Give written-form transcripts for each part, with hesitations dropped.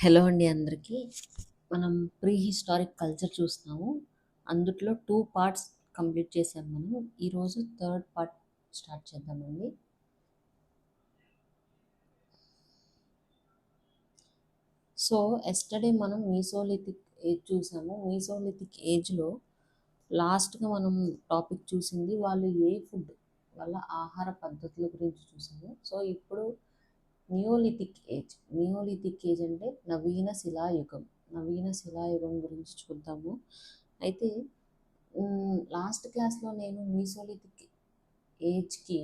Hello అండి అందరికీ. మనం ప్రీ హిస్టారిక్ కల్చర్ చూస్తున్నాము. అందుట్లో 2 పార్ట్స్ కంప్లీట్ చేసాం మనం. ఈరోజు థర్డ్ పార్ట్ స్టార్ట్ చేద్దామండి. సో ఎస్టర్డే మనం మీసోలిథిక్ ఏజ్ చూసాము. మీసోలిథిక్ ఏజ్లో లాస్ట్గా మనం టాపిక్ చూసింది వాళ్ళు ఏ ఫుడ్ వాళ్ళ ఆహార పద్ధతుల గురించి చూసాము. సో ఇప్పుడు నియోలిథిక్ ఏజ్ అంటే నవీన శిలాయుగం గురించి చూద్దాము. అయితే లాస్ట్ క్లాస్లో నేను మీసోలిథిక్ ఏజ్కి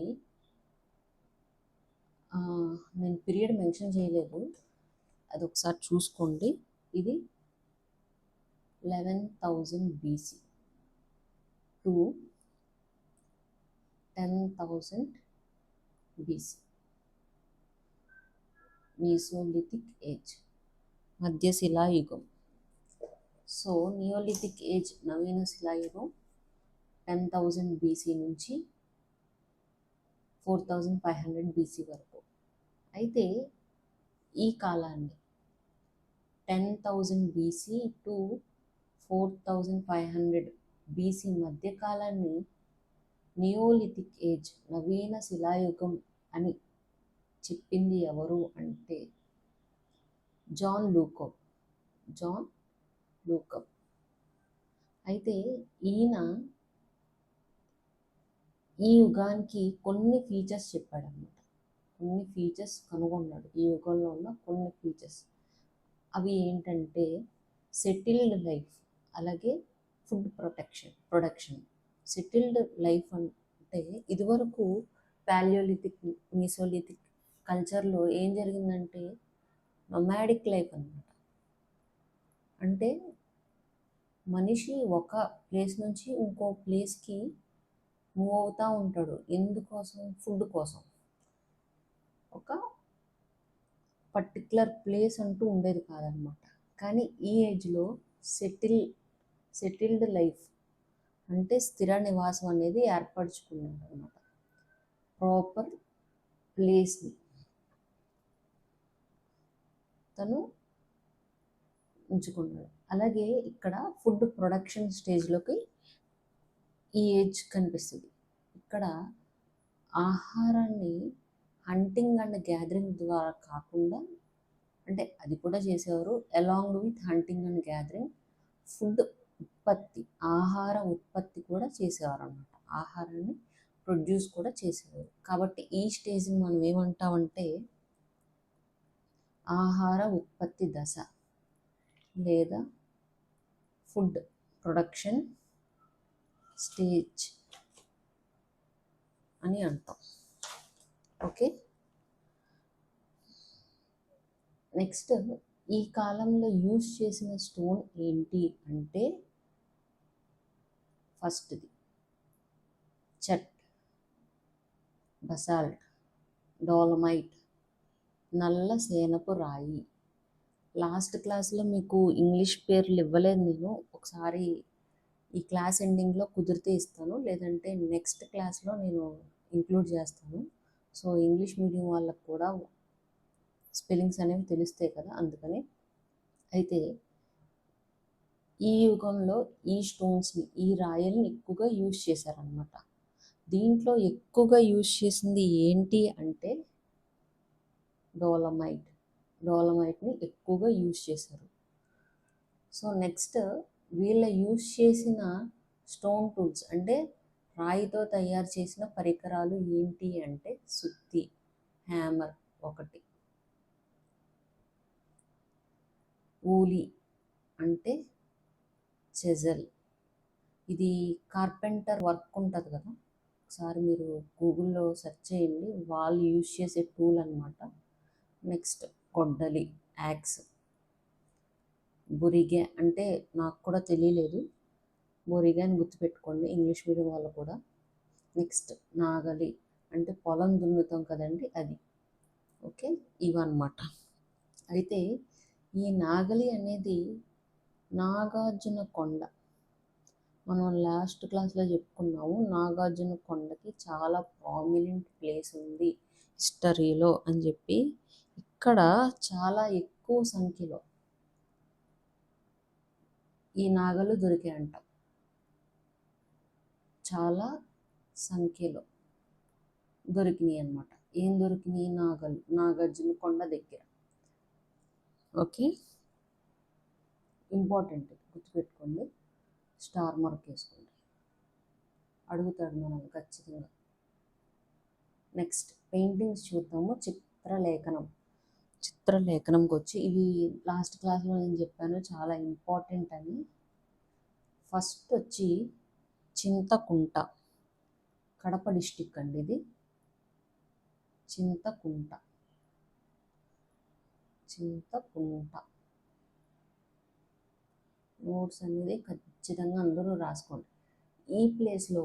నేను పీరియడ్ మెన్షన్ చేయలేదు, అది ఒకసారి చూసుకోండి. ఇది 11,000 BC to 10,000 BC Mesolithic age, మధ్యశిలాయుగం. సో నియోలిథిక్ ఏజ్ నవీన శిలాయుగం 10,000 BC నుంచి 4,500 BC వరకు. అయితే ఈ కాలాన్ని 10,000 BC టు 4,500 BC మధ్య కాలాన్ని నియోలిథిక్ ఏజ్ నవీన శిలాయుగం అని చెప్పింది ఎవరు అంటే జాన్ లూకప్. అయితే ఈయన ఈ యుగానికి కొన్ని ఫీచర్స్ చెప్పాడన్నమాట. కొన్ని ఫీచర్స్ కనుగొన్నాడు ఈ యుగంలో ఉన్న కొన్ని ఫీచర్స్. అవి ఏంటంటే సెటిల్డ్ లైఫ్, అలాగే ఫుడ్ ప్రొడక్షన్. సెటిల్డ్ లైఫ్ అంటే ఇదివరకు పాలియోలిథిక్ మీసోలిథిక్ కల్చర్లో ఏం జరిగిందంటే నొమాడిక్ లైఫ్ అన్నమాట. అంటే మనిషి ఒక ప్లేస్ నుంచి ఇంకో ప్లేస్కి మూవ్ అవుతూ ఉంటాడు. ఎందుకోసం? ఫుడ్ కోసం. ఒక పర్టిక్యులర్ ప్లేస్ అంటూ ఉండేది కాదనమాట. కానీ ఈ ఏజ్లో సెటిల్డ్ లైఫ్ అంటే స్థిర నివాసం అనేది ఏర్పరచుకున్నాడు అనమాట. ప్రాపర్ ప్లేస్ని తను ఉంచుకున్నాడు. అలాగే ఇక్కడ ఫుడ్ ప్రొడక్షన్ స్టేజ్లోకి ఈ ఏజ్ కనిపిస్తుంది. ఇక్కడ ఆహారాన్ని హంటింగ్ అండ్ గ్యాదరింగ్ ద్వారా కాకుండా, అంటే అది కూడా చేసేవారు, along with hunting and gathering food ఉత్పత్తి, ఆహార ఉత్పత్తి కూడా చేసేవారు అన్నమాట. ఆహారాన్ని ప్రొడ్యూస్ కూడా చేసేవారు. కాబట్టి ఈ స్టేజ్ని మనం ఏమంటామంటే ఆహార ఉత్పత్తి దశ లేదా ఫుడ్ ప్రొడక్షన్ స్టేజ్ అని అంటాం. ఓకే, నెక్స్ట్ ఈ కాలంలో యూజ్ చేసిన స్టోన్ ఏంటి అంటే ఫస్ట్ది చట్, బసాల్ట్, డోలమైట్, నల్ల సేనపు రాయి. లాస్ట్ క్లాస్లో మీకు ఇంగ్లీష్ పేర్లు ఇవ్వలేదు నేను. ఒకసారి ఈ క్లాస్ ఎండింగ్లో కుదిరితే ఇస్తాను, లేదంటే నెక్స్ట్ క్లాస్లో నేను ఇంక్లూడ్ చేస్తాను. సో ఇంగ్లీష్ మీడియం వాళ్ళకు కూడా స్పెల్లింగ్స్ అనేవి తెలుస్తాయి కదా, అందుకని. అయితే ఈ యుగంలో ఈ స్టోన్స్ని, ఈ రాయల్ని ఎక్కువగా యూజ్ చేశారనమాట. దీంట్లో ఎక్కువగా యూజ్ చేసింది ఏంటి అంటే డోలమైట్ని ఎక్కువగా యూజ్ చేశారు. సో నెక్స్ట్ వీళ్ళ యూజ్ చేసిన స్టోన్ టూల్స్ అంటే రాయితో తయారు చేసిన పరికరాలు ఏంటి అంటే సుత్తి, హ్యామర్ ఒకటి, ఊలి అంటే చెజల్. ఇది కార్పెంటర్ వర్క్ ఉంటుంది కదా, ఒకసారి మీరు గూగుల్లో సెర్చ్ చేయండి, వాళ్ళు యూజ్ చేసే టూల్ అనమాట. నెక్స్ట్ గొడ్డలి, యాక్స్. బొరిగే అంటే నాకు కూడా తెలియలేదు, బొరిగే అని గుర్తుపెట్టుకోండి ఇంగ్లీష్ మీడియం వాళ్ళు కూడా. నెక్స్ట్ నాగలి అంటే పొలం దున్నుతాం కదండి, అది. ఓకే, ఇవన్నమాట. అయితే ఈ నాగలి అనేది నాగార్జున కొండ, మనం లాస్ట్ క్లాస్లో చెప్పుకున్నాము, నాగార్జున కొండకి చాలా ప్రామినెంట్ ప్లేస్ ఉంది హిస్టరీలో అని చెప్పి. ఇక్కడ చాలా ఎక్కువ సంఖ్యలో ఈ నాగలు దొరికాయంట చాలా సంఖ్యలో దొరికినాయి అన్నమాట. ఏం దొరికినాయి? నాగలు. నాగార్జున కొండ దగ్గర. ఓకే, ఇంపార్టెంట్, గుర్తుపెట్టుకోండి. స్టార్ మార్క్ వేసుకోండి, అడుగుతాడు మనల్ని ఖచ్చితంగా. నెక్స్ట్ పెయింటింగ్స్ చూద్దాము. చిత్రలేఖనంకి వచ్చి ఇవి లాస్ట్ క్లాస్లో నేను చెప్పాను చాలా ఇంపార్టెంట్ అని. ఫస్ట్ వచ్చి చింతకుంట, కడప డిస్టిక్ అండి ఇది. చింతకుంట నోట్స్ అనేది ఖచ్చితంగా అందరూ రాసుకోండి. ఈ ప్లేస్లో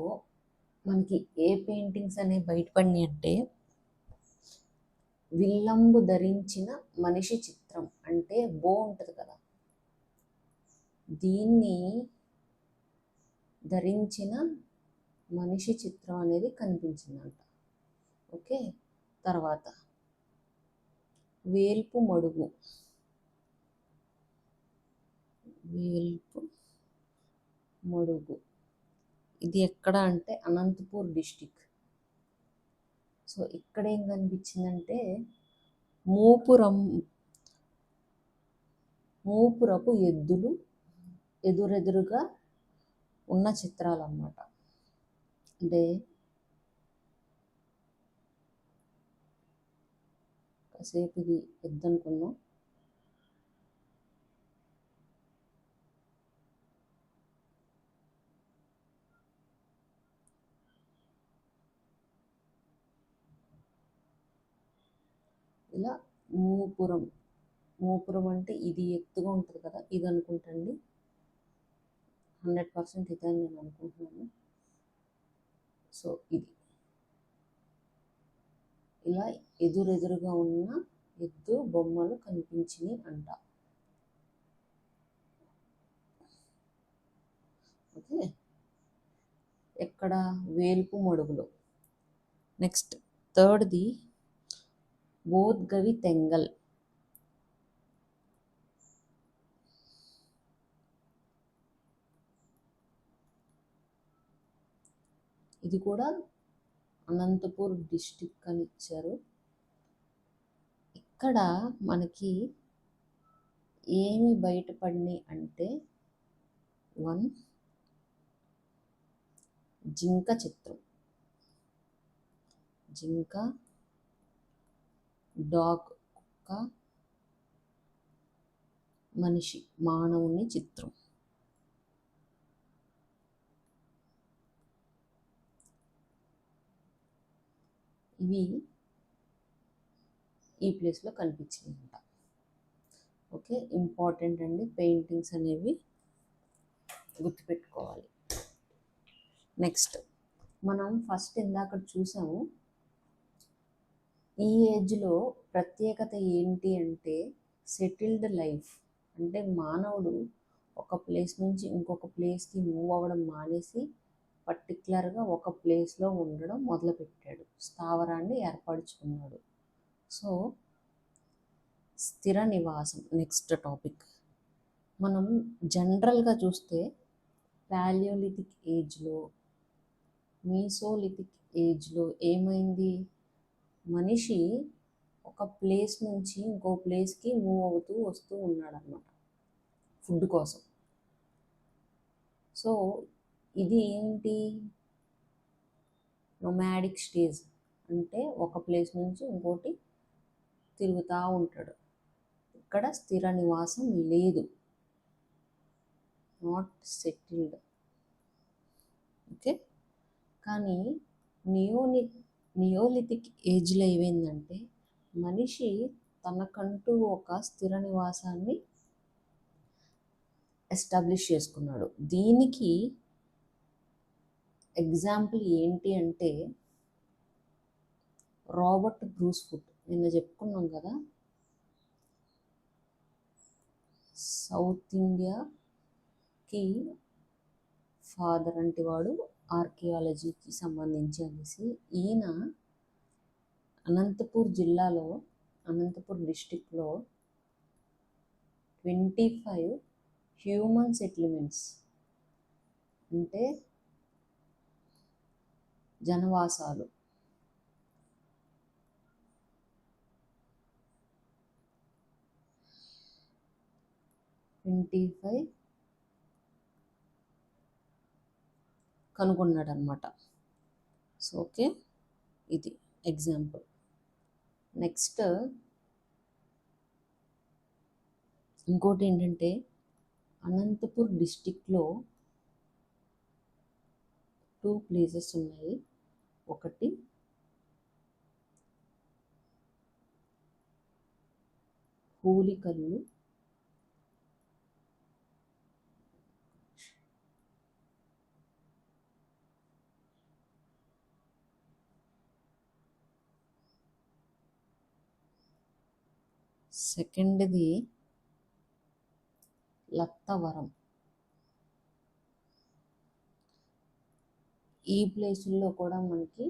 మనకి ఏ పెయింటింగ్స్ అనేవి బయటపడినాయి అంటే, విల్లంబు ధరించిన మనిషి చిత్రం అంటే బో ఉంటుంది కదా, దీన్ని ధరించిన మనిషి చిత్రం అనేది కనిపించిందంట. ఓకే, తర్వాత వేల్పు మడుగు ఇది ఎక్కడ అంటే అనంతపూర్ డిస్టిక్. సో ఇక్కడ ఏం కనిపించిందంటే మూపురపు ఎద్దులు ఎదురెదురుగా ఉన్న చిత్రాలు అన్నమాట. అంటే కాసేపు ఇది ఎద్దు అనుకున్నాం. ఇలా మూపురం అంటే ఇది ఎత్తుగా ఉంటుంది కదా, ఇది అనుకుంటండి. 100% ఇదని నేను అనుకుంటున్నాను. సో ఇది ఇలా ఎదురెదురుగా ఉన్న ఎద్దు బొమ్మలు కనిపించినాయి అంట. ఓకే, ఎక్కడ? వేల్పు మడుగులో. నెక్స్ట్ థర్డ్ది బోద్గవి తెంగల్. ఇది కూడా అనంతపూర్ డిస్టిక్ అని ఇచ్చారు. ఇక్కడ మనకి ఏమి బయటపడినాయి అంటే, 1 జింక చిత్రం, జింక, డాగ్ కుక్క, మనిషి మానవుని చిత్రం. ఇవి ఈ ప్లేస్లో కనిపించిందంట. ఓకే, ఇంపార్టెంట్ అండి, పెయింటింగ్స్ అనేవి గుర్తుపెట్టుకోవాలి. నెక్స్ట్ మనం ఫస్ట్ ఇందాక చూసాము, ఈ ఏజ్లో ప్రత్యేకత ఏంటి అంటే సెటిల్డ్ లైఫ్. అంటే మానవుడు ఒక ప్లేస్ నుంచి ఇంకొక ప్లేస్కి మూవ్ అవ్వడం మానేసి పర్టికులర్గా ఒక ప్లేస్లో ఉండడం మొదలుపెట్టాడు, స్థావరాన్ని ఏర్పరచుకున్నాడు. సో స్థిర నివాసం నెక్స్ట్ టాపిక్. మనం జనరల్గా చూస్తే పాలియోలిథిక్ ఏజ్లో, మీసోలిథిక్ ఏజ్లో ఏమైంది? మనిషి ఒక ప్లేస్ నుంచి ఇంకో ప్లేస్కి మూవ్ అవుతూ వస్తూ ఉన్నాడు అన్నమాట ఫుడ్ కోసం. సో ఇది ఏంటి? నొమాడిక్ స్టేజ్ అంటే ఒక ప్లేస్ నుంచి ఇంకోటి తిరుగుతూ ఉంటాడు. ఇక్కడ స్థిర నివాసం లేదు, నాట్ సెటిల్డ్. ఓకే, కానీ నియోలిథిక్ ఏజ్లో ఏమైందంటే మనిషి తనకంటూ ఒక స్థిర నివాసాన్ని ఎస్టాబ్లిష్ చేసుకున్నాడు. దీనికి ఎగ్జాంపుల్ ఏంటి అంటే రాబర్ట్ బ్రూస్ఫుట్. నిన్న చెప్పుకున్నాం కదా, సౌత్ ఇండియాకి ఫాదర్ అంటే వాడు ఆర్కియాలజీకి సంబంధించి అనేసి. ఈయన అనంతపూర్ జిల్లాలో, అనంతపూర్ డిస్టిక్లో 25 హ్యూమన్ సెటిల్మెంట్స్ అంటే జనవాసాలు. ట్వంటీ కనుగొన్నాడు అనమాట. సో ఓకే, ఇది ఎగ్జాంపుల్. నెక్స్ట్ ఇంకోటి ఏంటంటే అనంతపూర్ డిస్టిక్లో 2 ప్లేసెస్ ఉన్నాయి. ఒకటి హూలికల్లు, సెకండ్ది లత్తవరం. ఈ ప్లేసుల్లో కూడా మనకి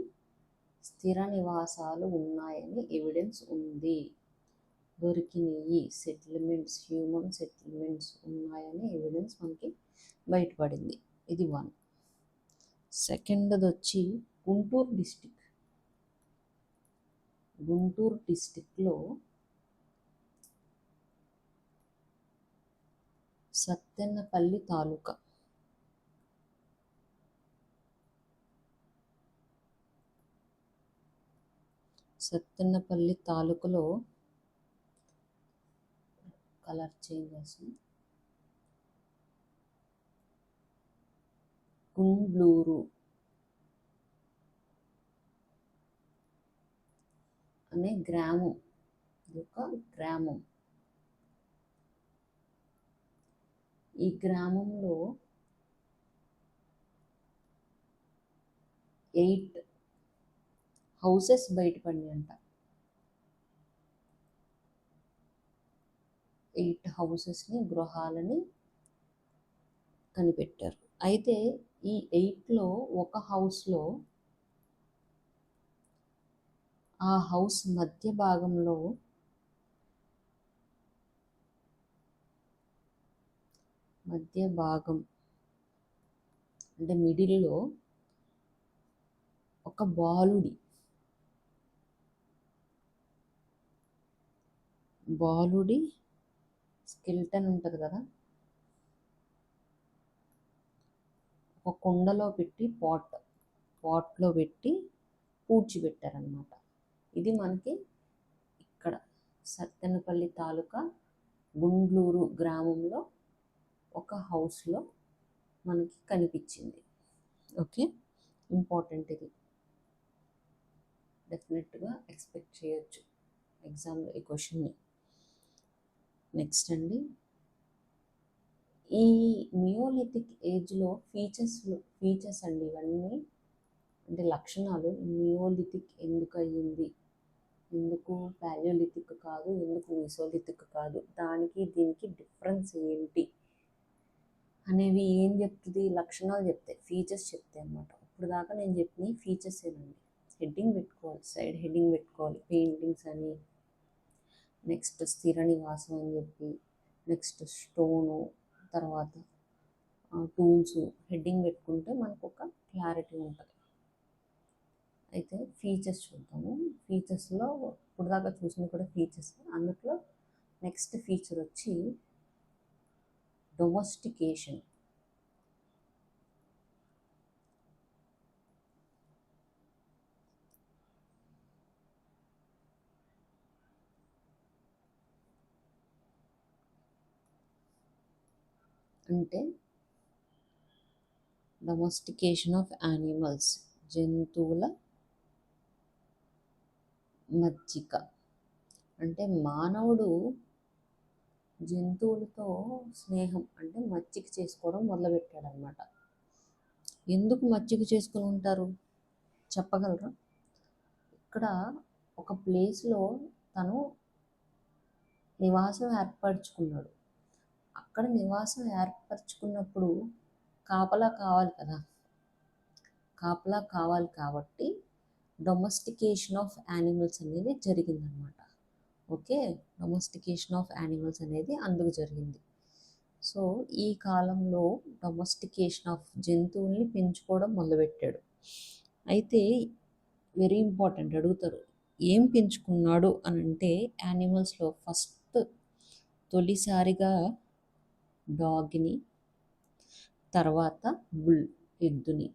స్థిర నివాసాలు ఉన్నాయని ఎవిడెన్స్ ఉంది. దొరికినాయి సెటిల్మెంట్స్, హ్యూమన్ సెటిల్మెంట్స్ ఉన్నాయని ఎవిడెన్స్ మనకి బయటపడింది. ఇది 1. సెకండ్ది వచ్చి గుంటూరు డిస్టిక్. గుంటూరు డిస్టిక్లో సత్తెనపల్లి తాలూకా. సత్తెనపల్లి తాలూకులో కలర్ చేంజ్ చేస్తుంది, గుండ్లూరు అనే గ్రామం. ఇది ఒక గ్రామం. ఈ గ్రామంలో 8 హౌసెస్ బయటపడినాయంట. 8 హౌసెస్ని, గృహాలని కనిపెట్టారు. అయితే ఈ 8లో ఒక హౌస్లో, ఆ హౌస్ మధ్య భాగంలో అంటే మిడిల్లో ఒక బాలుడి స్కెల్టన్ ఉంటుంది కదా, ఒక కుండలో పెట్టి పాట్లో పెట్టి పూడ్చిపెట్టారనమాట. ఇది మనకి ఇక్కడ సత్తెనపల్లి తాలూకా గుండ్లూరు గ్రామంలో ఒక హౌస్లో మనకి కనిపించింది. Okay, important. ఇది డెఫినెట్గా ఎక్స్పెక్ట్ చేయొచ్చు ఎగ్జామ్లో ఈ క్వశ్చన్ని. నెక్స్ట్ అండి, ఈ నియోలిథిక్ ఏజ్లో ఫీచర్స్ అండి ఇవన్నీ, అంటే లక్షణాలు. నియోలిథిక్ ఎందుకు అయ్యింది, ఎందుకు పాలియోలిథిక్ కాదు, ఎందుకు మెసోలిథిక్ కాదు, దానికి దీనికి డిఫరెన్స్ ఏంటి అనేవి ఏం చెప్తుంది, లక్షణాలు చెప్తాయి, ఫీచర్స్ చెప్తాయి అన్నమాట. ఇప్పుడు దాకా నేను చెప్పిన ఫీచర్స్ ఏనండి. హెడ్డింగ్ పెట్టుకోవాలి, సైడ్ హెడ్డింగ్ పెట్టుకోవాలి. పెయింటింగ్స్ అని, నెక్స్ట్ స్థిర నివాసం అని చెప్పి, నెక్స్ట్ స్టోను, తర్వాత టూల్స్, హెడ్డింగ్ పెట్టుకుంటే మనకు ఒక క్లారిటీ ఉంటుంది. అయితే ఫీచర్స్ చూద్దాము. ఫీచర్స్లో ఇప్పుడు దాకా చూసినవి కూడా ఫీచర్స్. అందులో నెక్స్ట్ ఫీచర్ వచ్చి డొమెస్టికేషన్. అంటే డొమెస్టికేషన్ ఆఫ్ యానిమల్స్, జంతువుల మజ్జిక. అంటే మానవుడు జంతువులతో స్నేహం అంటే మచ్చిక చేసుకోవడం మొదలుపెట్టాడు అనమాట. ఎందుకు మచ్చిక చేసుకుని ఉంటారు చెప్పగలరా? ఇక్కడ ఒక ప్లేస్లో తను నివాసం ఏర్పరచుకున్నాడు. అక్కడ నివాసం ఏర్పరచుకున్నప్పుడు కాపలా కావాలి కదా, కాపలా కావాలి కాబట్టి డొమెస్టికేషన్ ఆఫ్ యానిమల్స్ అనేది జరిగిందనమాట. ఓకే, డొమెస్టికేషన్ ఆఫ్ యానిమల్స్ అనేది అందుకు జరిగింది. సో ఈ కాలంలో డొమెస్టికేషన్ ఆఫ్ జంతువుల్ని పెంచుకోవడం మొదలుపెట్టాడు. అయితే వెరీ ఇంపార్టెంట్ అడుగుతారు, ఏం పెంచుకున్నాడు అని అంటే యానిమల్స్లో ఫస్ట్ తొలిసారిగా డాగ్ని, తర్వాత బుల్ ఎద్దుని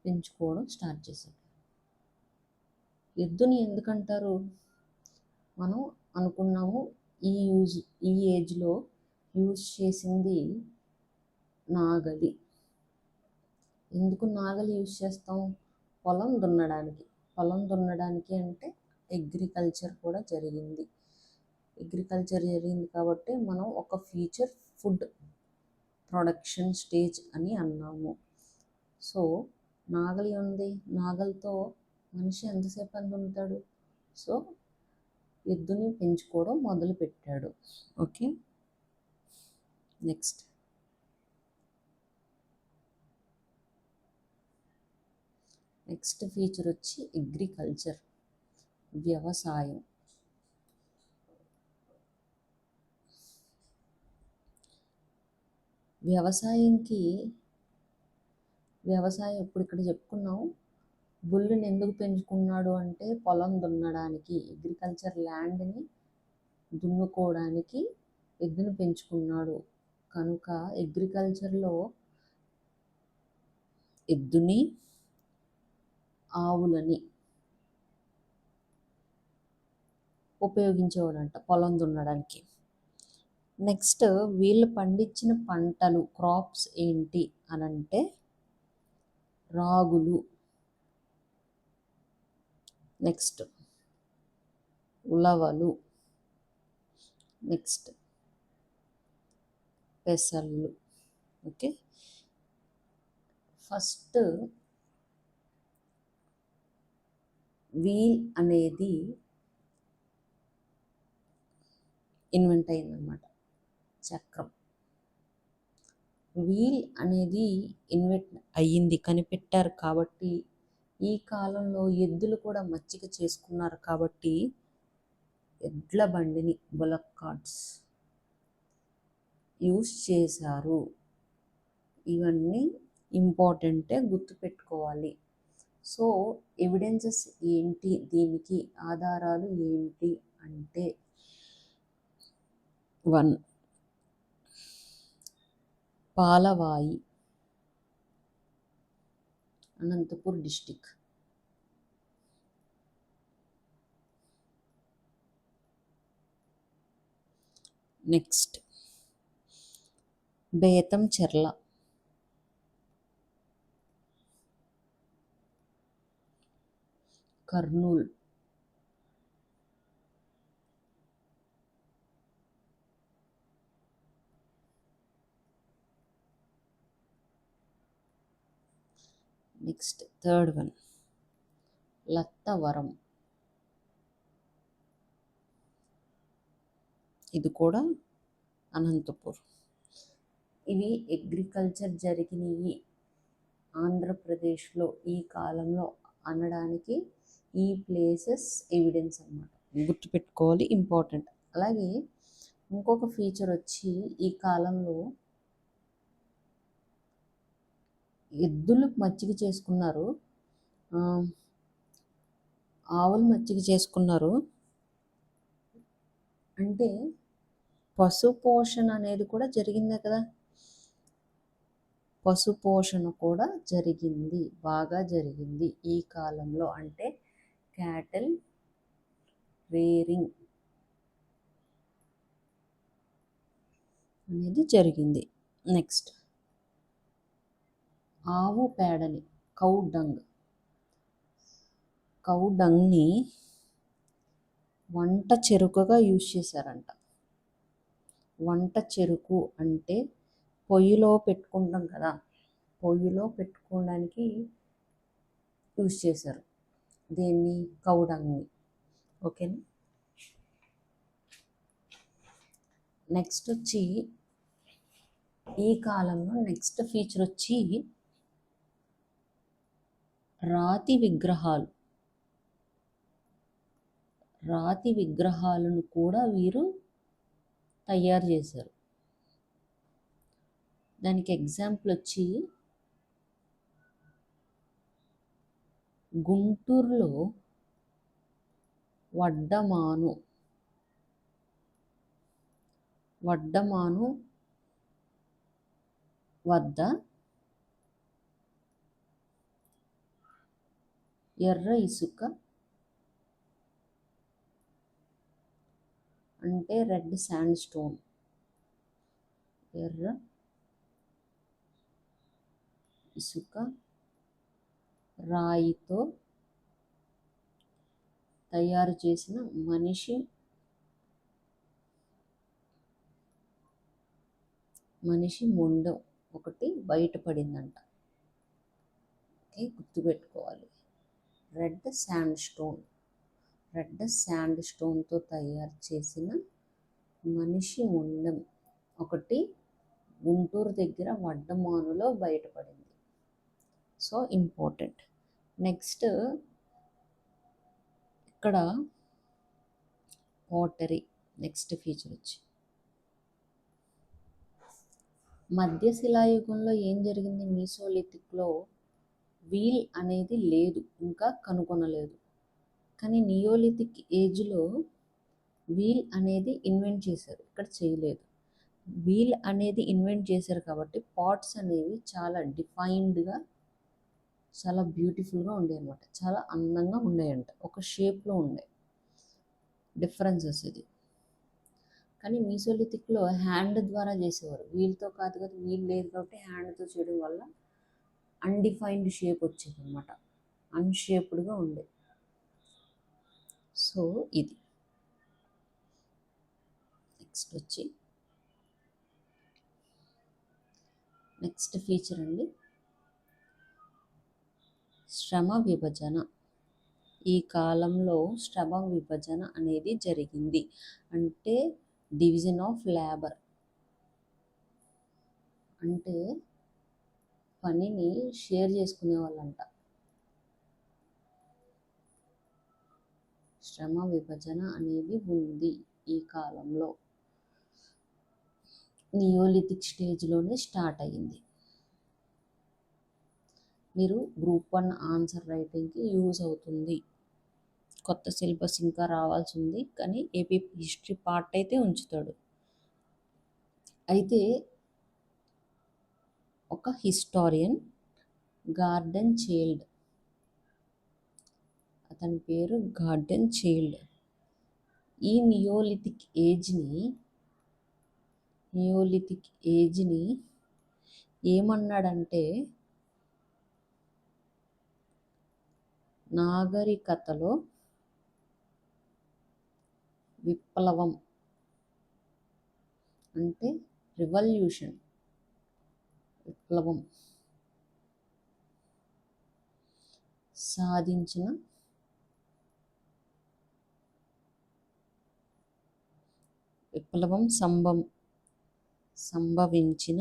పెంచుకోవడం స్టార్ట్ చేశాడు. ఎద్దుని ఎందుకంటారు? మనం అనుకున్నాము ఈ ఏజ్లో యూజ్ చేసింది నాగలి. ఎందుకు నాగలి యూజ్ చేస్తాం? పొలం దున్నడానికి. పొలం దున్నడానికి అంటే అగ్రికల్చర్ కూడా జరిగింది. అగ్రికల్చర్ జరిగింది కాబట్టి మనం ఒక ఫ్యూచర్ ఫుడ్ ప్రొడక్షన్ స్టేజ్ అని అన్నాము. సో నాగలి ఉంది, నాగలితో మనిషి ఎంతసేపు అని దున్నుతాడు? సో ఎద్దుని పెంచుకోవడం మొదలుపెట్టాడు. ఓకే, నెక్స్ట్ ఫీచర్ వచ్చి అగ్రికల్చర్, వ్యవసాయం. వ్యవసాయం ఇప్పుడు ఇక్కడ చెప్పుకున్నాం. బుల్లుని ఎందుకు పెంచుకున్నాడు అంటే పొలం దున్నడానికి, అగ్రికల్చర్ ల్యాండ్ని దున్నుకోవడానికి ఎద్దును పెంచుకున్నాడు. కనుక అగ్రికల్చర్లో ఎద్దుని, ఆవులని ఉపయోగించేవాడంట పొలం దున్నడానికి. నెక్స్ట్ వీళ్ళు పండించిన పంటలు, క్రాప్స్ ఏంటి అనంటే రాగులు, నెక్స్ట్ ఉలవలు, నెక్స్ట్ పెసళ్ళు. ఓకే, ఫస్ట్ వీల్ అనేది ఇన్వెంట్ అయిందన్నమాట, చక్రం. వీల్ అనేది ఇన్వెంట్ అయ్యింది, కనిపెట్టారు కాబట్టి ఈ కాలంలో ఎద్దులు కూడా మచ్చిక చేసుకున్నారు కాబట్టి ఎడ్ల బండిని, బులక్ కార్ట్స్ యూస్ చేశారు. ఇవన్నీ ఇంపార్టెంటే, గుర్తుపెట్టుకోవాలి. సో ఎవిడెన్సెస్ ఏంటి, దీనికి ఆధారాలు ఏంటి అంటే 1 Palavai, Anantapur district. Next Betamcherla, Kurnool. Next third one Lattavaram, ఇది కూడా అనంతపూర్. ఇవి అగ్రికల్చర్ జరిగినవి ఆంధ్రప్రదేశ్లో ఈ కాలంలో అనడానికి ఈ ప్లేసెస్ ఎవిడెన్స్ అన్నమాట, గుర్తుపెట్టుకోవాలి, ఇంపార్టెంట్. అలాగే ఇంకొక ఫీచర్ వచ్చి ఈ కాలంలో ఎద్దులు మచ్చిక చేసుకున్నారు, ఆవులు మచ్చిక చేసుకున్నారు. అంటే పశు పోషణ అనేది కూడా జరిగిందే కదా, పశు పోషణ కూడా జరిగింది, బాగా జరిగింది ఈ కాలంలో. అంటే క్యాటిల్ రేరింగ్ అనేది జరిగింది. నెక్స్ట్ ఆవు పేడని, కౌ డంగ్ని వంట చెరుకుగా యూజ్ చేశారంట. వంట చెరుకు అంటే పొయ్యిలో పెట్టుకుంటాం కదా, పొయ్యిలో పెట్టుకోవడానికి యూజ్ చేశారు దీన్ని, కౌ డంగ్ని. ఓకేనా, నెక్స్ట్ వచ్చి ఈ కాలంలో నెక్స్ట్ ఫీచర్ వచ్చి రాతి విగ్రహాలను కూడా వీరు తయారు చేశారు. దానికి ఎగ్జాంపుల్ వచ్చి గుంటూరులో వడ్డమాను వద్ద ఎర్ర ఇసుక అంటే రెడ్ శాండ్ స్టోన్, ఎర్ర ఇసుక రాయితో తయారు చేసిన మనిషి మొండెం ఒకటి బయటపడిందంట. ఓకే, గుర్తుపెట్టుకోవాలి. రెడ్ శాండ్ స్టోన్తో తయారు చేసిన మనిషి మొండెం ఒకటి గుంటూరు దగ్గర వడ్డమానులో బయటపడింది. So important. నెక్స్ట్ ఇక్కడ పాటరీ. నెక్స్ట్ ఫీచర్ వచ్చి మధ్యశిలాయుగంలో ఏం జరిగింది? మీసోలిథిక్లో వీల్ అనేది లేదు, ఇంకా కనుగొనలేదు. కానీ నియోలిథిక్ ఏజ్లో వీల్ అనేది ఇన్వెంట్ చేశారు, ఇక్కడ చేయలేదు. వీల్ అనేది ఇన్వెంట్ చేశారు కాబట్టి పాట్స్ అనేవి చాలా డిఫైన్డ్గా, చాలా బ్యూటిఫుల్గా ఉండేవి అనమాట. చాలా అందంగా ఉండేయంట, ఒక షేప్లో ఉండే. డిఫరెన్సెస్ ఇది. కానీ మీసోలిథిక్లో హ్యాండ్ ద్వారా చేసేవారు, వీల్తో కాదు కదా, వీల్ లేదు కాబట్టి హ్యాండ్తో చేయడం వల్ల అన్డిఫైన్డ్ షేప్ వచ్చేది అనమాట, అన్షేప్డ్గా ఉండేది. సో ఇది. నెక్స్ట్ ఫీచర్ అండి, శ్రమ విభజన. ఈ కాలంలో శ్రమ విభజన అనేది జరిగింది. అంటే డివిజన్ ఆఫ్ లేబర్, అంటే పనిని షేర్ చేసుకునే వాళ్ళంట. శ్రమ విభజన అనేది ఉంది ఈ కాలంలో. నియోలిథిక్ స్టేజ్లోనే స్టార్ట్ అయ్యింది. మీరు గ్రూప్ 1 ఆన్సర్ రైటింగ్కి యూజ్ అవుతుంది. కొత్త సిలబస్ ఇంకా రావాల్సి ఉంది, కానీ ఏపీ హిస్టరీ పార్ట్ అయితే ఉంచుతాడు. అయితే ఒక హిస్టారియన్ గార్డెన్ చైల్డ్, అతని పేరు గార్డెన్ చైల్డ్, ఈ నియోలిథిక్ ఏజ్ని ఏమన్నాడంటే నాగరికతలో విప్లవం, అంటే రివల్యూషన్, విప్లవం సంభవించిన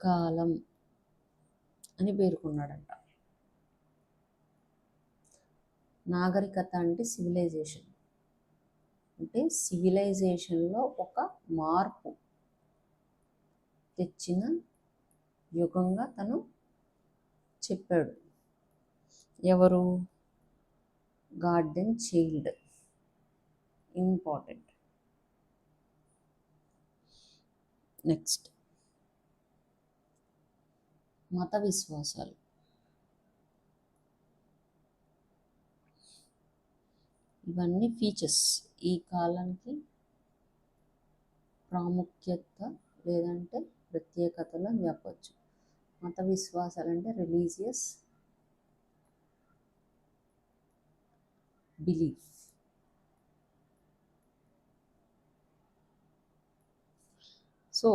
కాలం అని పేర్కొన్నాడంట. నాగరికత అంటే సివిలైజేషన్, అంటే సివిలైజేషన్లో ఒక మార్పు తెచ్చిన యుగంగా తను చెప్పాడు. ఎవరు? Garden child. ఇంపార్టెంట్. నెక్స్ట్ మత విశ్వాసాలు. ఇవన్నీ ఫీచర్స్ ఈ కాలానికి ప్రాముఖ్యత లేదంటే ప్రత్యేకతలు అని చెప్పచ్చు. మత విశ్వాసాలు అంటే రిలీజియస్ బిలీఫ్. సో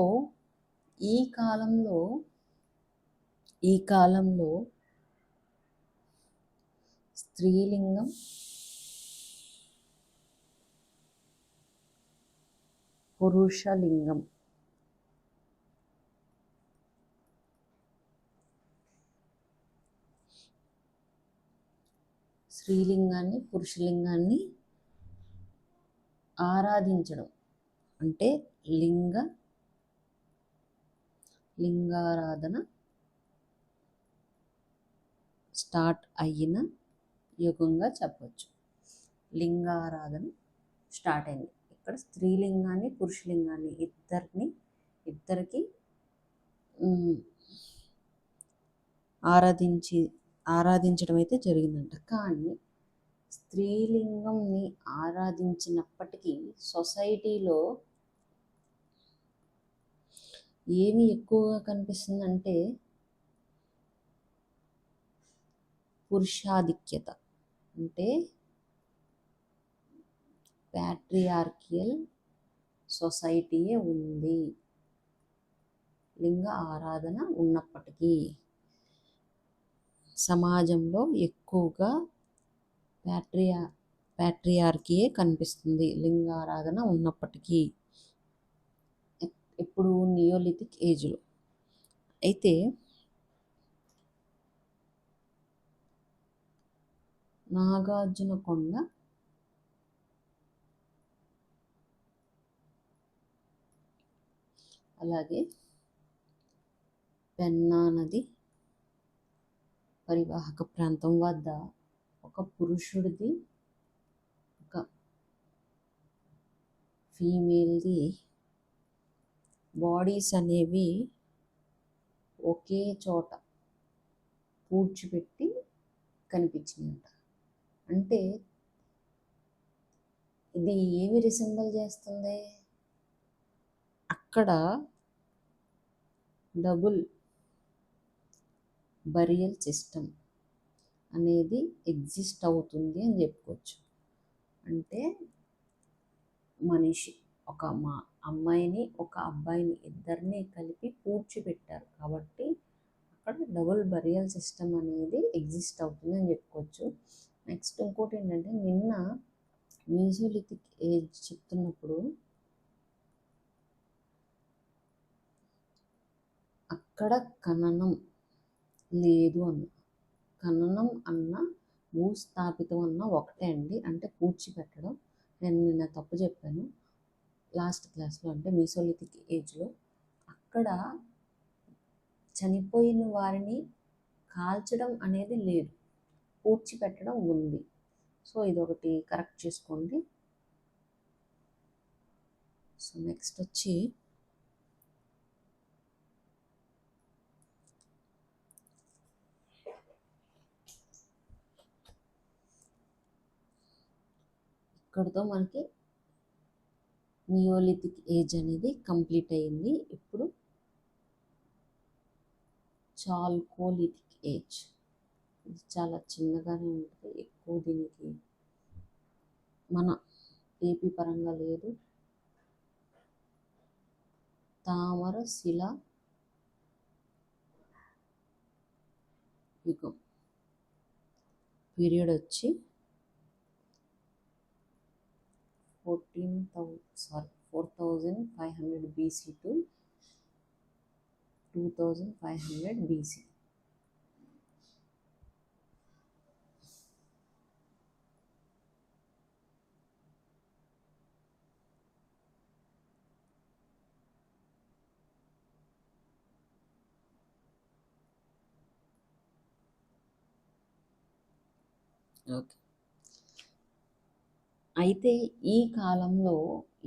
ఈ కాలంలో స్త్రీలింగం, పురుషలింగం, స్త్రీలింగాన్ని పురుషలింగాన్ని ఆరాధించడం, అంటే లింగ లింగారాధన స్టార్ట్ అయిన యుగంగా చెప్పచ్చు. లింగారాధన స్టార్ట్ అయింది. ఇక్కడ స్త్రీలింగాన్ని పురుషలింగాన్ని ఇద్దరికి ఆరాధించడం అయితే జరిగిందంట. కానీ స్త్రీలింగంని ఆరాధించినప్పటికీ సొసైటీలో ఏమి ఎక్కువగా కనిపిస్తుందంటే పురుషాధిక్యత, అంటే ప్యాట్రియార్కియల్ సొసైటీయే ఉంది. లింగ ఆరాధన ఉన్నప్పటికీ సమాజంలో ఎక్కువగా ప్యాట్రియార్కీయే కనిపిస్తుంది లింగారాధన ఉన్నప్పటికీ. ఇప్పుడు నియోలిథిక్ ఏజ్లో అయితే నాగార్జునకొండ అలాగే పెన్నా నది పరివాహక ప్రాంతం వద్ద ఒక పురుషుడిది ఒక ఫీమేల్ది బాడీస్ అనేవి ఒకే చోట పూడ్చిపెట్టి కనిపించినాయంట. అంటే ఇది ఏమి రిసెంబల్ చేస్తుంది? అక్కడ డబుల్ బరియల్ సిస్టమ్ అనేది ఎగ్జిస్ట్ అవుతుంది అని చెప్పుకోవచ్చు. అంటే మనిషి ఒక అమ్మాయిని ఒక అబ్బాయిని ఇద్దరిని కలిపి పూడ్చిపెట్టారు కాబట్టి అక్కడ డబుల్ బరియల్ సిస్టమ్ అనేది ఎగ్జిస్ట్ అవుతుంది అని చెప్పుకోవచ్చు. నెక్స్ట్ ఇంకోటి ఏంటంటే, నిన్న మీజోలిథిక్ ఏజ్ చెప్తున్నప్పుడు అక్కడ ఖననం లేదు ఖననం అన్న భూస్థాపితం అన్న ఒకటే అండి, అంటే పూడ్చిపెట్టడం. నేను నిన్న తప్పు చెప్పాను లాస్ట్ క్లాస్లో. అంటే మీసోలిథిక్ ఏజ్లో అక్కడ చనిపోయిన వారిని కాల్చడం అనేది లేదు, పూడ్చిపెట్టడం ఉంది. సో ఇదొకటి కరెక్ట్ చేసుకోండి. సో నెక్స్ట్ వచ్చి ఇక్కడితో మనకి నియోలిథిక్ ఏజ్ అనేది కంప్లీట్ అయింది. ఇప్పుడు చాల్కోలిథిక్ ఏజ్, ఇది చాలా చిన్నగానే ఉంటుంది, ఎక్కువ దీనికి మన ఏపీ పరంగా లేదు. తామర శిల యుగం పీరియడ్ వచ్చి 4500 BC to 2500 BC. ఓకే, అయితే ఈ కాలంలో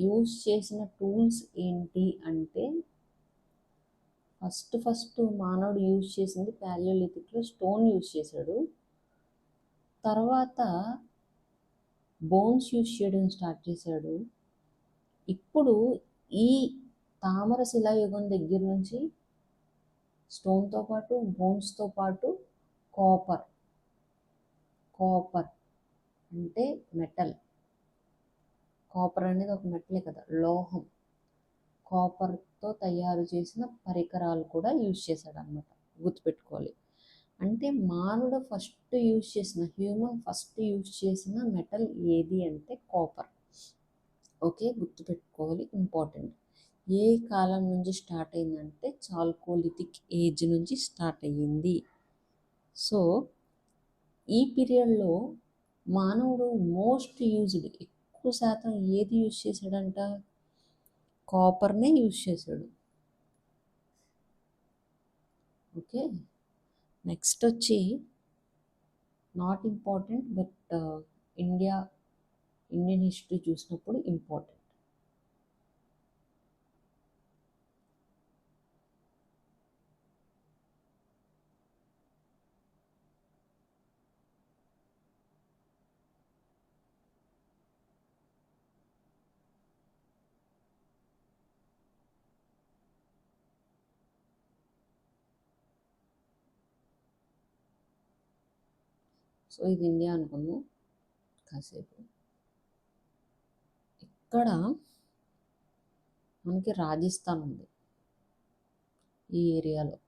యూజ్ చేసిన టూల్స్ ఏంటి అంటే, ఫస్ట్ మానవుడు యూజ్ చేసింది ప్యాలియోలిథిక్లో స్టోన్ యూజ్ చేశాడు. తర్వాత బోన్స్ యూజ్ చేయడం స్టార్ట్ చేశాడు. ఇప్పుడు ఈ తామర శిలాయుగం దగ్గర నుంచి స్టోన్తో పాటు బోన్స్తో పాటు కాపర్ అంటే మెటల్. కాపర్ అనేది ఒక మెటలే కదా, లోహం. కాపర్తో తయారు చేసిన పరికరాలు కూడా యూజ్ చేశాడు అనమాట, గుర్తుపెట్టుకోవాలి. అంటే హ్యూమన్ ఫస్ట్ యూజ్ చేసిన మెటల్ ఏది అంటే కాపర్. ఓకే, గుర్తుపెట్టుకోవాలి, ఇంపార్టెంట్. ఏ కాలం నుంచి స్టార్ట్ అయిందంటే చాల్కోలిథిక్ ఏజ్ నుంచి స్టార్ట్ అయ్యింది. సో ఈ పీరియడ్లో మానవుడు మోస్ట్ యూజ్డ్, ఎక్కువ శాతం ఏది యూజ్ చేశాడంట? కాపర్నే యూజ్ చేశాడు. ఓకే. నెక్స్ట్ వచ్చి not important but Indian history చూసినప్పుడు ఇంపార్టెంట్. సో ఇది ఇండియా అనుకుందాం కాసేపు. ఇక్కడ మనకి రాజస్థాన్ ఉంది ఈ ఏరియాలో.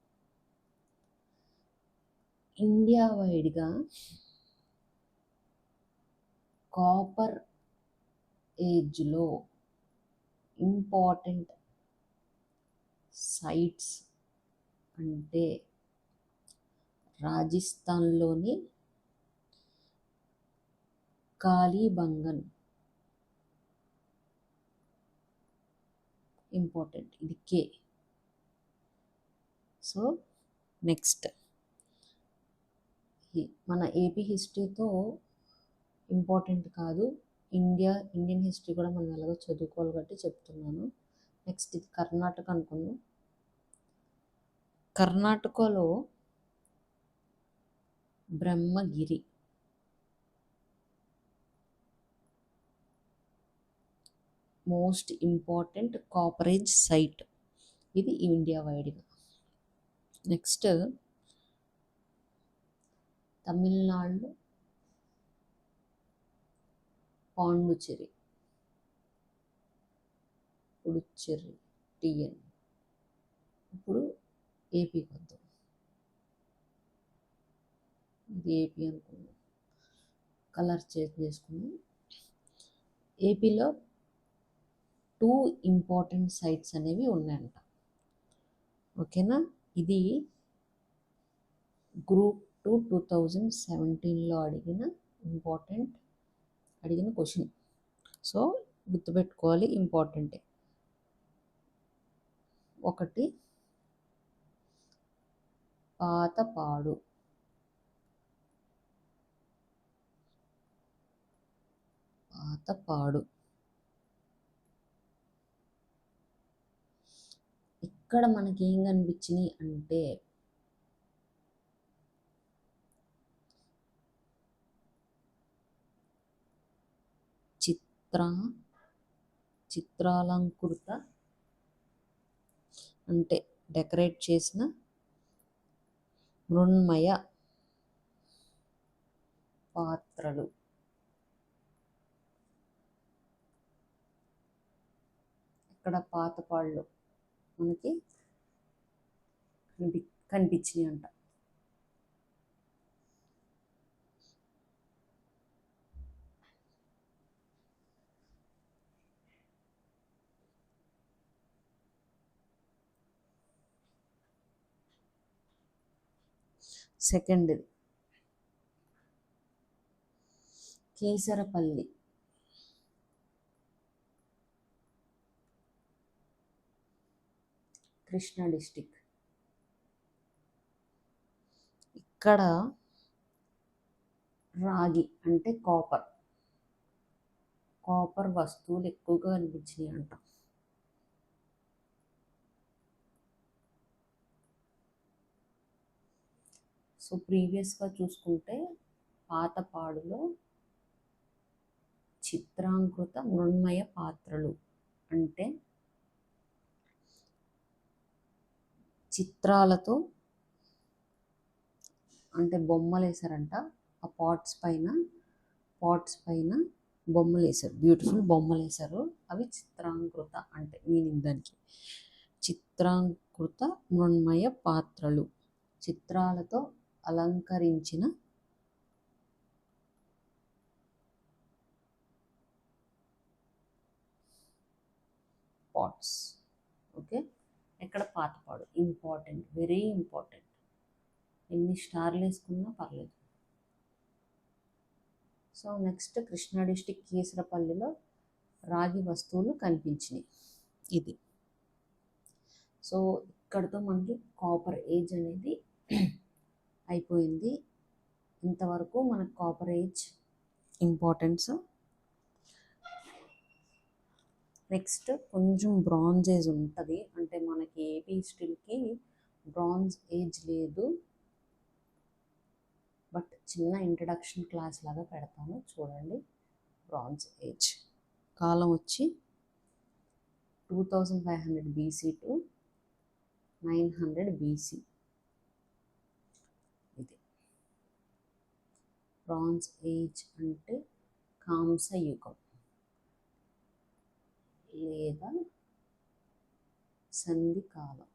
ఇండియా వైడ్గా కాపర్ ఏజ్లో ఇంపార్టెంట్ సైట్స్ అంటే రాజస్థాన్లోని కాళీబంగన్ ఇంపార్టెంట్, ఇది కే. సో నెక్స్ట్ మన ఏపీ హిస్టరీతో ఇంపార్టెంట్ కాదు, ఇండియన్ హిస్టరీ కూడా మనం ఎలాగో చదువుకోవాలి కాబట్టి చెప్తున్నాను. నెక్స్ట్ ఇది కర్ణాటక అనుకుందాం. కర్ణాటకలో Brahmagiri most important copper age site, ఇది ఇండియా వైడ్గా. Next Tamil Nadu Pondicherry TN. ఇప్పుడు ఏపీకి వద్దాం. ఇది ఏపీ అనుకున్నాం, కలర్ చేంజ్ చేసుకున్నాం. ఏపీలో 2 ఇంపార్టెంట్ సైట్స్ అనేవి ఉన్నాయంట. ఓకేనా. ఇది గ్రూప్ 2 2017లో అడిగిన క్వశ్చన్. సో గుర్తుపెట్టుకోవాలి, ఇంపార్టెంటే. ఒకటి పాతపాడు, ఇక్కడ మనకి ఏం కనిపించినాయి అంటే చిత్రాలంకృత అంటే డెకరేట్ చేసిన మృణ్మయ పాత్రలు. ఇక్కడ పాతపాడులో మనకి కనిపించినాయి అంట. Second Kesarapalli, Krishna district. ఇక్కడ రాగి అంటే కాపర్ వస్తువులు ఎక్కువగా కనిపించినాయి అంట. సో ప్రీవియస్గా చూసుకుంటే పాతపాడులో చిత్రాంకృత మృణ్మయ పాత్రలు అంటే చిత్రాలతో అంటే బొమ్మలు వేశారంట. ఆ పాట్స్ పైన బొమ్మలు వేశారు, బ్యూటిఫుల్ బొమ్మలు వేశారు. అవి చిత్రాంకృత అంటే మీనింగ్ దానికి. చిత్రాంకృత మృణ్మయ పాత్రలు, చిత్రాలతో అలంకరించిన పాట్స్. ఓకే. ఎక్కడ పాతపాడు ఇంపార్టెంట్, వెరీ ఇంపార్టెంట్. ఎన్ని స్టార్లు వేసుకున్నా పర్లేదు. సో నెక్స్ట్ కృష్ణా డిస్టిక్ కేసరపల్లిలో రాగి వస్తువులు కనిపించినాయి, ఇది. సో ఇక్కడతో మనకి కాపర్ ఏజ్ అనేది అయిపోయింది. ఇంతవరకు మనకు కాపర్ ఏజ్ ఇంపార్టెన్స్. నెక్స్ట్ కొంచెం బ్రాంజ్ ఏజ్ ఉంటుంది, అంటే మనకి ఏపీ హిస్టరీకి బ్రాంజ్ ఏజ్ లేదు, బట్ చిన్న ఇంట్రడక్షన్ క్లాస్ లాగా పెడతాను చూడండి. బ్రాంజ్ ఏజ్ కాలం వచ్చి 2500 BC టు 900 BC. ఇది బ్రాంజ్ ఏజ్ అంటే కాంస యుగం లేదా సంధి కాలం.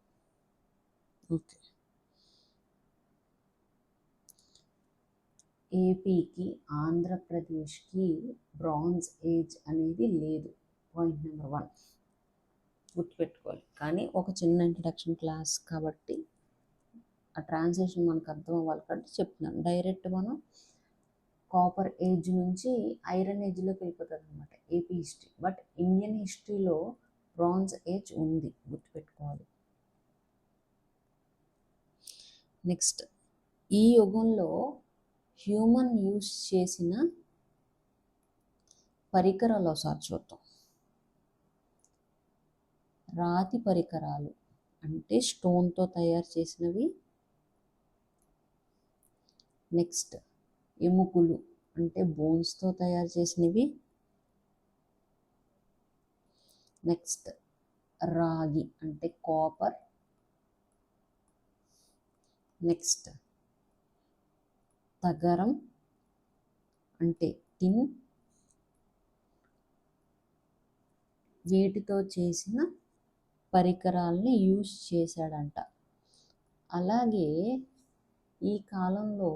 ఓకే, ఏపీకి ఆంధ్రప్రదేశ్కి బ్రాంజ్ ఏజ్ అనేది లేదు. పాయింట్ నెంబర్ 1 గుర్తుపెట్టుకోవాలి. కానీ ఒక చిన్న ఇంట్రడక్షన్ క్లాస్ కాబట్టి ఆ ట్రాన్స్లేషన్ మనకు అర్థం అవ్వాలి కాబట్టి చెప్తున్నాను. డైరెక్ట్ మనం కాపర్ ఏజ్ నుంచి ఐరన్ ఏజ్లోకి వెళ్ళిపోతుంది అనమాట ఏపీ హిస్టరీ. బట్ ఇండియన్ హిస్టరీలో బ్రాంజ్ ఏజ్ ఉంది, గుర్తుపెట్టుకోవాలి. నెక్స్ట్, ఈ యుగంలో హ్యూమన్ యూస్ చేసిన పరికరాలు ఒకసారి చూద్దాం. రాతి పరికరాలు అంటే స్టోన్తో తయారు చేసినవి. నెక్స్ట్, ఎముకలు అంటే బోన్స్తో తయారు చేసినవి. నెక్స్ట్, రాగి అంటే కాపర్. నెక్స్ట్, తగరం అంటే టిన్. వీటితో చేసిన పరికరాలని యూజ్ చేశాడంట. అలాగే ఈ కాలంలో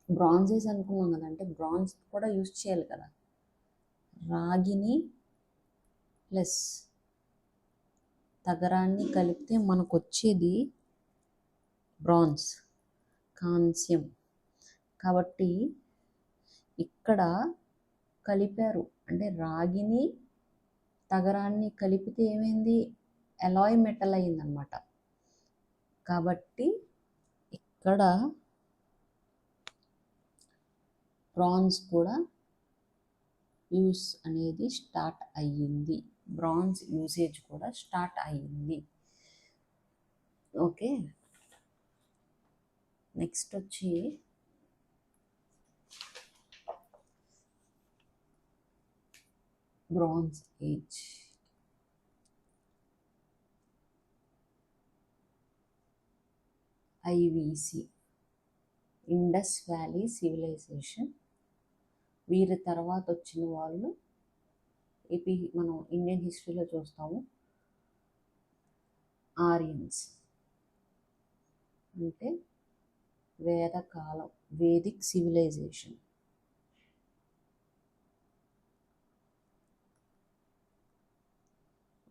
బ్రాంజెస్ అనుకున్నాం కదా, అంటే బ్రాంజ్ కూడా యూజ్ చేయాలి కదా. రాగిని ప్లస్ తగరాన్ని కలిపితే మనకు వచ్చేది బ్రాంజ్, కాంస్యం. కాబట్టి ఇక్కడ కలిపారు, అంటే రాగిని తగరాన్ని కలిపితే ఏమైంది, అలాయ్ మెటల్ అయిందనమాట. కాబట్టి ఇక్కడ బ్రాంజ్ కూడా యూస్ అనేది స్టార్ట్ అయ్యింది, బ్రాంజ్ యూసేజ్ కూడా స్టార్ట్ అయ్యింది. ఓకే, నెక్స్ట్ వచ్చి bronze age. IVC, Indus valley civilization. వీరి తర్వాత వచ్చిన వాళ్ళు ఏపీ మనం ఇండియన్ హిస్టరీలో చూస్తాము. ఆరియన్స్ అంటే వేదకాలం, వేదిక్ సివిలైజేషన్.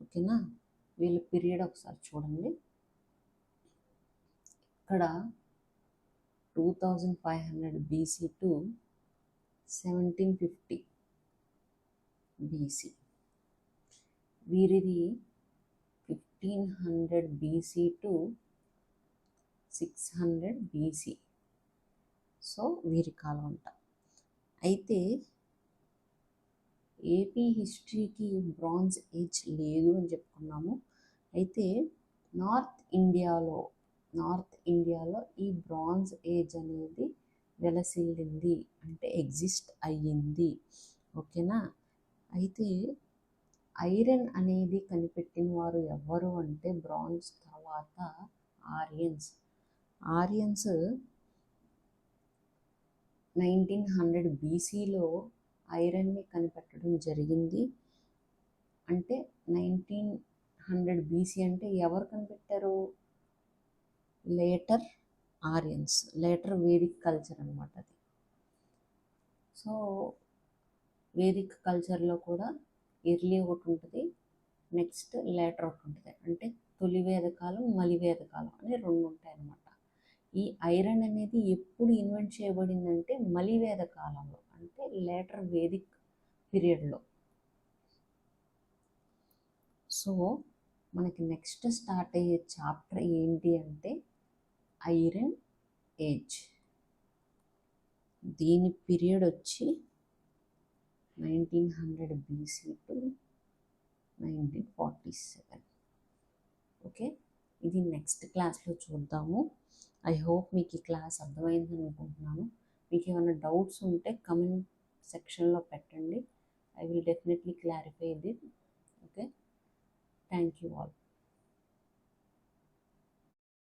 ఓకేనా, వీళ్ళ పీరియడ్ ఒకసారి చూడండి. ఇక్కడ 2500 BC to 1750 BC. వీరిది 1500 BC to 600 BC. So వీరి కాలం అంట. అయితే ఏపీ హిస్టరీకి బ్రాంజ్ ఏజ్ లేదు అని చెప్పుకున్నాము. అయితే నార్త్ ఇండియాలో ఈ బ్రాంజ్ ఏజ్ అనేది వెలసిల్లింది, అంటే ఎగ్జిస్ట్ అయ్యింది. ఓకేనా, అయితే ఐరన్ అనేది కనిపెట్టిన వారు ఎవరు అంటే బ్రాంజ్ తర్వాత ఆరియన్స్. 1900 BCలో ఐరన్ని కనిపెట్టడం జరిగింది. అంటే 1900 BC అంటే ఎవరు కనిపెట్టారు, లేటర్ ఆరియన్స్, లేటర్ వేదిక్ కల్చర్ అనమాట అది. సో వేదిక్ కల్చర్లో కూడా ఎర్లీ ఒకటి ఉంటుంది, నెక్స్ట్ లేటర్ ఒకటి ఉంటుంది. అంటే తొలి వేదకాలం, మలి వేదకాలం అని 2 ఉంటాయి అన్నమాట. ఈ ఐరన్ అనేది ఎప్పుడు ఇన్వెంట్ చేయబడిందంటే మలి వేద కాలంలో, అంటే లేటర్ వేదిక్ పీరియడ్లో. సో మనకి నెక్స్ట్ స్టార్ట్ అయ్యే చాప్టర్ ఏంటి అంటే ఐరన్ ఏజ్. దీని పీరియడ్ వచ్చి 1900 BC టు 1947. ఓకే, ఇది నెక్స్ట్ క్లాస్లో చూద్దాము. ఐ హోప్ మీకు ఈ క్లాస్ అర్థమైందని అనుకుంటున్నాను. మీకు ఏమైనా డౌట్స్ ఉంటే కమెంట్ సెక్షన్లో పెట్టండి. I will definitely clarify that. Okay, thank you all.